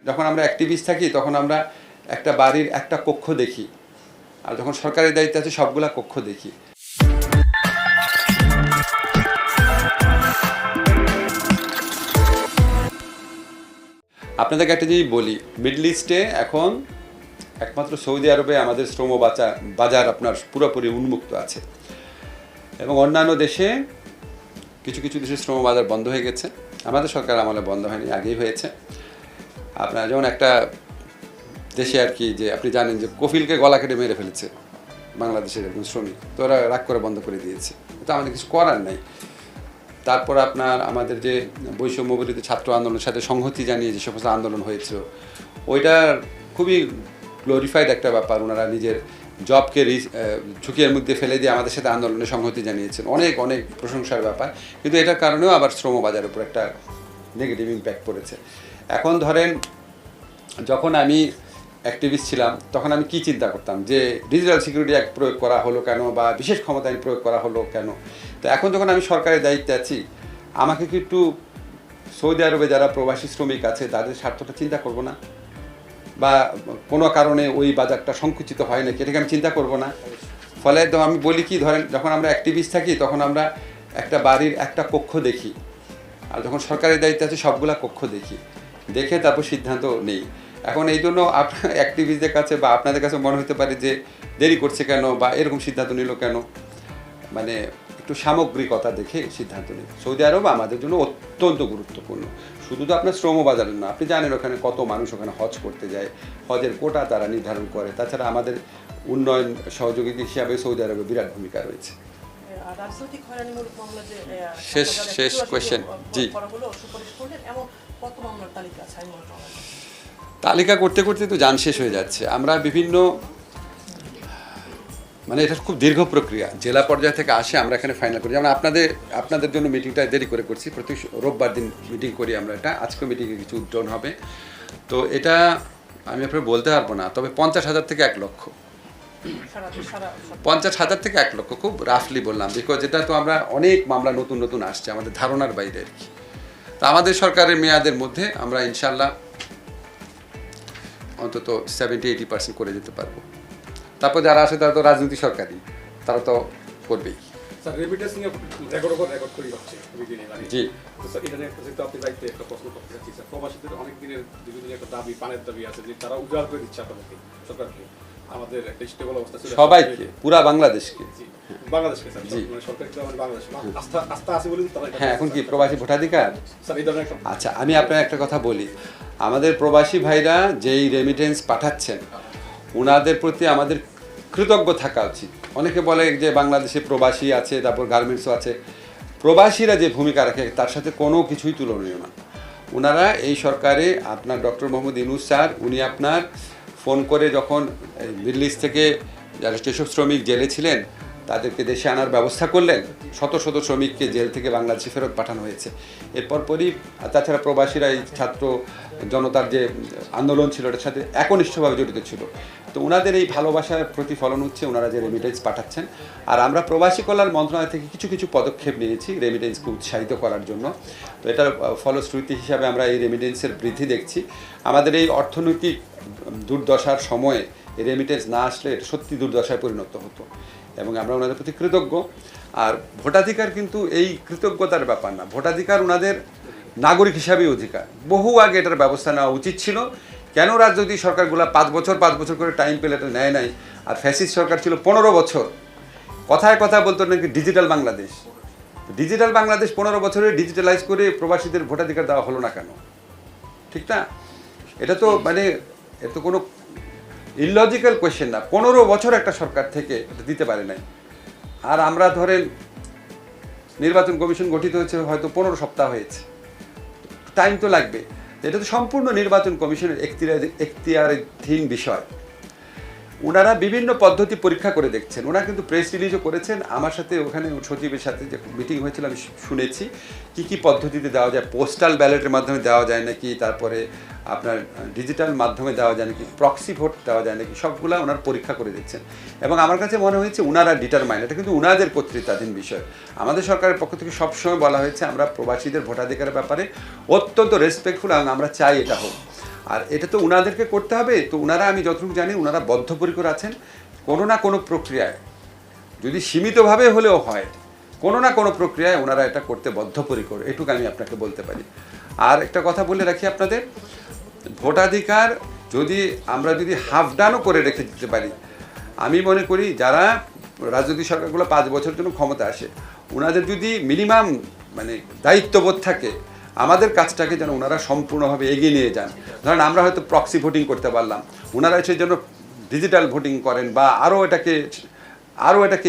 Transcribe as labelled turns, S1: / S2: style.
S1: যখন আমরা অ্যাক্টিভিস্ট থাকি তখন আমরা একটা বাড়ির একটা কক্ষ দেখি, আর যখন সরকারের দায়িত্বে আছে সবগুলা কক্ষ দেখি। আপনাদেরকে একটা জিনিস বলি, মিডল ইস্টে এখন একমাত্র সৌদি আরবে আমাদের শ্রম বাজার আপনার পুরোপুরি উন্মুক্ত আছে, এবং অন্যান্য দেশে কিছু কিছু দেশে শ্রম বাজার বন্ধ হয়ে গেছে। আমাদের সরকার আমলে বন্ধ হয়নি, আগেই হয়েছে। আপনার যেমন একটা দেশে আর কি, যে আপনি জানেন যে কফিলকে গলা কেটে মেরে ফেলেছে বাংলাদেশের একজন শ্রমিক, তো ওরা রাগ করে বন্ধ করে দিয়েছে, তো আমাদের কিছু করার নাই। তারপর আপনার আমাদের যে বৈষম্য বিরোধী ছাত্র আন্দোলনের সাথে সংহতি জানিয়ে যে সমস্ত আন্দোলন হয়েছিল, ওইটার খুবই গ্লোরিফাইড একটা ব্যাপার। ওনারা নিজের জবকে ঝুঁকির মধ্যে ফেলে দিয়ে আমাদের সাথে আন্দোলনে সংহতি জানিয়েছেন, অনেক অনেক প্রশংসার ব্যাপার। কিন্তু এটার কারণেও আবার শ্রমবাজারের উপর একটা নেগেটিভ ইম্প্যাক্ট পড়েছে। এখন ধরেন, যখন আমি অ্যাক্টিভিস্ট ছিলাম তখন আমি কি চিন্তা করতাম যে ডিজিটাল সিকিউরিটি অ্যাক্ট প্রয়োগ করা হলো কেন, বা বিশেষ ক্ষমতা আইন প্রয়োগ করা হলো কেন। তো এখন যখন আমি সরকারের দায়িত্বে আছি, আমাকে কি একটু সৌদি আরবে যারা প্রবাসী শ্রমিক আছে তাদের স্বার্থটা চিন্তা করব না, বা কোনো কারণে ওই বাজারটা সংকুচিত হয় নাকি, এটাকে আমি চিন্তা করব না? ফলে তো আমি বলি কি, ধরেন যখন আমরা অ্যাক্টিভিস্ট থাকি তখন আমরা একটা বাড়ির একটা কক্ষ দেখি, আর যখন সরকারের দায়িত্বে আছে সবগুলা কক্ষ দেখি, দেখে তারপর সিদ্ধান্ত নেই। এখন এই জন্য আপনার অ্যাক্টিভিস্টদের কাছে বা আপনাদের কাছে মনে হতে পারে যে দেরি করছে কেন, বা এরকম সিদ্ধান্ত নিল কেন, মানে একটু সামগ্রিকতা দেখে সিদ্ধান্ত নিই। সৌদি আরব আমাদের জন্য অত্যন্ত গুরুত্বপূর্ণ, শুধু তো আপনার শ্রমবাজারের না, আপনি জানেন ওখানে কত মানুষ ওখানে হজ করতে যায়, হজের কোটা তারা নির্ধারণ করে। তাছাড়া আমাদের উন্নয়ন সহযোগী হিসাবে সৌদি আরবে বিরাট ভূমিকা রয়েছে। শেষ কোয়েশ্চেন। জি, তালিকা করতে করতে তো জান শেষ হয়ে যাচ্ছে। আমরা বিভিন্ন, মানে এটা খুব দীর্ঘ প্রক্রিয়া, জেলা পর্যায় থেকে আসে, আমরা এখানে ফাইনাল করি। যেমন আপনাদের জন্য মিটিংটা দেরি করে করছি, প্রতি রোববার দিন মিটিং করি আমরা। এটা আজকে মিটিংয়ে কিছু উদ্যোগ হবে, তো এটা আমি আপনার বলতে পারবো না, তবে 50,000 থেকে 1 লক্ষ, 50,000 থেকে 1 লক্ষ, খুব রাফলি বললাম, বিকজ এটা তো আমরা অনেক মামলা নতুন নতুন আসছে, আমাদের ধারণার বাইরে আর কি। তো আমাদের সরকারের মেয়াদের মধ্যে আমরা ইনশাল্লাহ অন্তত 70-80% করে যেতে পারবো। তারপর যারা আসে তারা তো রাজনীতি সরকারি, তারা তো করবেই। জি, সবাইকে, পুরা বাংলাদেশকে। হ্যাঁ, এখন কি প্রবাসী ভোটাধিকার? আচ্ছা, আমি আপনার একটা কথা বলি, আমাদের প্রবাসী ভাইরা যেই রেমিটেন্স পাঠাচ্ছেন, ওনাদের প্রতি আমাদের কৃতজ্ঞ থাকা উচিত। অনেকে বলে যে বাংলাদেশে প্রবাসী আছে, তারপর গার্মেন্টসও আছে, প্রবাসীরা যে ভূমিকা রাখে তার সাথে কোনো কিছুই তুলনীয় না। ওনারা এই সরকারে, আপনার ডক্টর মোহাম্মদ ইউনূস স্যার, উনি আপনার ফোন করে যখন মিডল ইস্ট থেকে যারা যেসব শ্রমিক জেলে ছিলেন তাদেরকে দেশে আনার ব্যবস্থা করলেন, শত শত শ্রমিককে জেল থেকে বাংলাদেশে ফেরত পাঠানো হয়েছে। এরপরই তাছাড়া প্রবাসীরা এই ছাত্র জনতার যে আন্দোলন ছিল এটার সাথে একনিষ্ঠভাবে জড়িত ছিল। তো ওনাদের এই ভালোবাসার প্রতিফলন হচ্ছে ওনারা যে রেমিটেন্স পাঠাচ্ছেন। আর আমরা প্রবাসী কল্যাণ মন্ত্রণালয় থেকে কিছু কিছু পদক্ষেপ নিয়েছি রেমিটেন্সকে উৎসাহিত করার জন্য। তো এটার ফলশ্রুতি হিসাবে আমরা এই রেমিটেন্সের বৃদ্ধি দেখছি। আমাদের এই অর্থনৈতিক দুর্দশার সময়ে এই রেমিটেন্স না আসলে এটা সত্যি দুর্দশায় পরিণত হতো, এবং আমরা ওনাদের প্রতি কৃতজ্ঞ। আর ভোটাধিকার কিন্তু এই কৃতজ্ঞতার ব্যাপার না, ভোটাধিকার ওনাদের নাগরিক হিসাবেই অধিকার। বহু আগে এটার ব্যবস্থা নেওয়া উচিত ছিল। কেন রাজনৈতিক সরকারগুলো 5 বছর করে টাইম পেলে এটা নেয় নাই? আর ফ্যাসিস্ট সরকার ছিল 15 বছর, কথায় কথায় বলতো নাকি ডিজিটাল বাংলাদেশ। ডিজিটাল বাংলাদেশ 15 বছরে ডিজিটালাইজ করে প্রবাসীদের ভোটাধিকার দেওয়া হলো না কেন? ঠিক না? এটা তো মানে এটা তো কোনো ইললজিক্যাল কোয়েশ্চেন না। 15 বছর একটা সরকার থেকে এটা দিতে পারে নাই। আর আমরা ধরেন নির্বাচন কমিশন গঠিত হয়েছে হয়তো 15 সপ্তাহ হয়েছে, টাইম তো লাগবে। এটা তো সম্পূর্ণ নির্বাচন কমিশনের এখতিয়ারাধীন বিষয়। ওনারা বিভিন্ন পদ্ধতি পরীক্ষা করে দেখছেন। ওনারা কিন্তু প্রেস রিলিজও করেছেন, আমার সাথে ওখানে সচিবের সাথে যে মিটিং হয়েছিল আমি শুনেছি কি পদ্ধতিতে দেওয়া যায়। পোস্টাল ব্যালটের মাধ্যমে দেওয়া যায় নাকি, তারপরে আপনার ডিজিটাল মাধ্যমে দেওয়া যায় নাকি, প্রক্সি ভোট দেওয়া যায় নাকি, সবগুলা ওনার পরীক্ষা করে দিচ্ছেন। এবং আমার কাছে মনে হয়েছে ওনারা ডিটারমাইন, এটা কিন্তু ওনাদের কর্তৃত্বাধীন বিষয়। আমাদের সরকারের পক্ষ থেকে সবসময় বলা হয়েছে আমরা প্রবাসীদের ভোটাধিকারের ব্যাপারে অত্যন্ত রেসপেক্টফুল, এবং আমরা চাই এটা হোক। আর এটা তো ওনাদেরকে করতে হবে, তো ওনারা আমি যতটুকু জানি ওনারা বদ্ধপরিকর আছেন কোনো না কোনো প্রক্রিয়ায়, যদি সীমিতভাবে হলেও হয়, কোনো না কোনো প্রক্রিয়ায় ওনারা এটা করতে বদ্ধপরিকর, এটুকু আমি আপনাকে বলতে পারি। আর একটা কথা বলে রাখি আপনাদের, ভোটাধিকার আমরা যদি হাফ ডানও করে রেখে দিতে পারি, আমি মনে করি যারা রাজনৈতিক সরকারগুলো 5 বছরের জন্য ক্ষমতা আসে, ওনাদের যদি মিনিমাম মানে দায়িত্ববোধ থাকে, আমাদের কাজটাকে যেন ওনারা সম্পূর্ণভাবে এগিয়ে নিয়ে যান। ধরেন আমরা হয়তো প্রক্সি ভোটিং করতে পারলাম, ওনারা সেই জন্য ডিজিটাল ভোটিং করেন বা আরও এটাকে